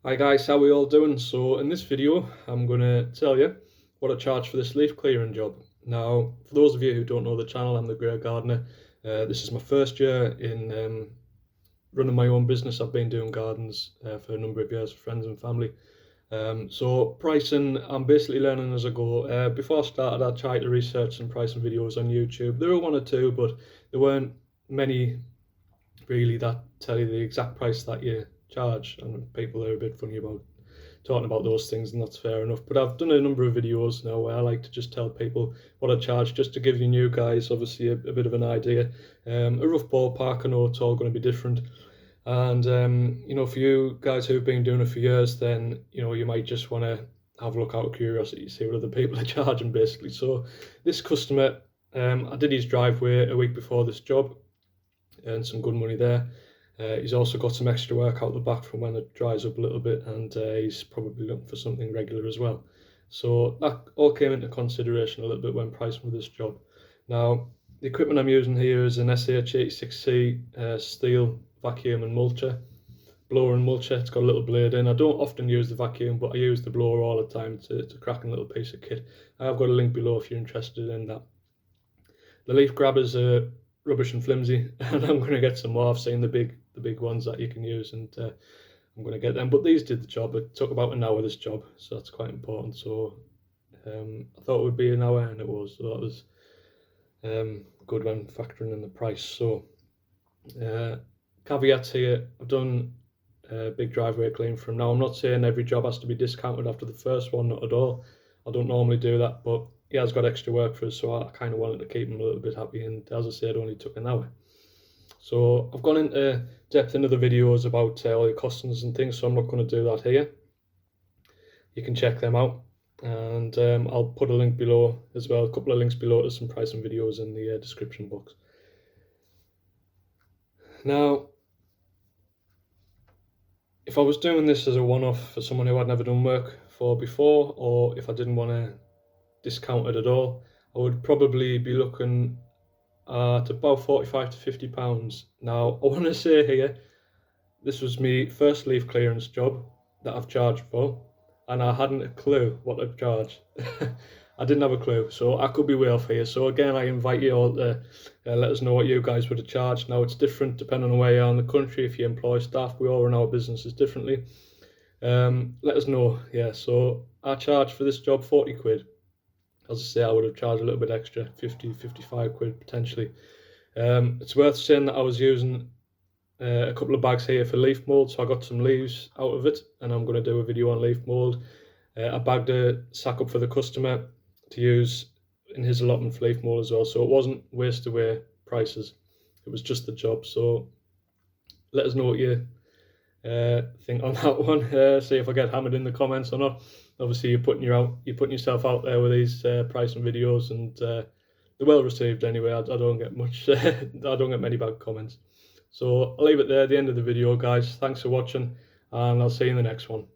Hi guys, how are we all doing? So in this video I'm going to tell you what I charge for this leaf clearing job. Now for those of you who don't know the channel, I'm the Grey Gardener. This is my first year in running my own business. I've been doing gardens for a number of years for friends and family. So pricing, I'm basically learning as I go. Before I started, I tried to research some pricing videos on YouTube. There were one or two, but there weren't many really that tell you the exact price that you charge, and people are a bit funny about talking about those things, and that's fair enough. But I've done a number of videos now where I like to just tell people what I charge, just to give you new guys obviously a bit of an idea, a rough ballpark. I know it's all going to be different, and you know, for you guys who've been doing it for years, then you know you might just want to have a look out of curiosity, see what other people are charging basically. So this customer, I did his driveway a week before this job, earned some good money there. He's also got some extra work out the back from when it dries up a little bit, and he's probably looking for something regular as well. So that all came into consideration a little bit when pricing for this job. Now, the equipment I'm using here is an SH86C steel vacuum and mulcher, blower and mulcher. It's got a little blade in. I don't often use the vacuum, but I use the blower all the time. It's a cracking little piece of kit. I've got a link below if you're interested in that. The leaf grabbers are rubbish and flimsy, and I'm going to get some more. I've seen the big ones that you can use, and I'm going to get them. But these did the job. It took about an hour, this job, so that's quite important. So I thought it would be an hour, and it was. So that was good when factoring in the price. So caveats here: I've done a big driveway clean from now. I'm not saying every job has to be discounted after the first one, not at all. I don't normally do that, but he has got extra work for us, so I kind of wanted to keep him a little bit happy. And as I said, it only took an hour. So I've gone into depth in other videos about all the costings and things, so I'm not going to do that here. You can check them out, and I'll put a link below as well, a couple of links below to some pricing videos in the description box. Now, if I was doing this as a one-off for someone who I'd never done work for before, or if I didn't want to discount it at all, I would probably be looking at about 45 to 50 pounds. Now, I want to say here, this was my first leaf clearance job that I've charged for, and I hadn't a clue what to charge. I didn't have a clue, so I could be way off here. So again, I invite you all to let us know what you guys would have charged. Now, it's different depending on where you are in the country. If you employ staff, we all run our businesses differently. Let us know. Yeah, so I charged for this job 40 quid. As I say, I would have charged a little bit extra, 50, 55 quid potentially. It's worth saying that I was using a couple of bags here for leaf mould, so I got some leaves out of it, and I'm going to do a video on leaf mould. I bagged a sack up for the customer to use in his allotment for leaf mould as well, so it wasn't waste away prices, it was just the job. So let us know what you think on that one. See if I get hammered in the comments or not. Obviously, you're putting yourself out there with these pricing videos, and they're well received anyway. I don't get much, I don't get many bad comments. So I'll leave it there at the end of the video, guys. Thanks for watching, and I'll see you in the next one.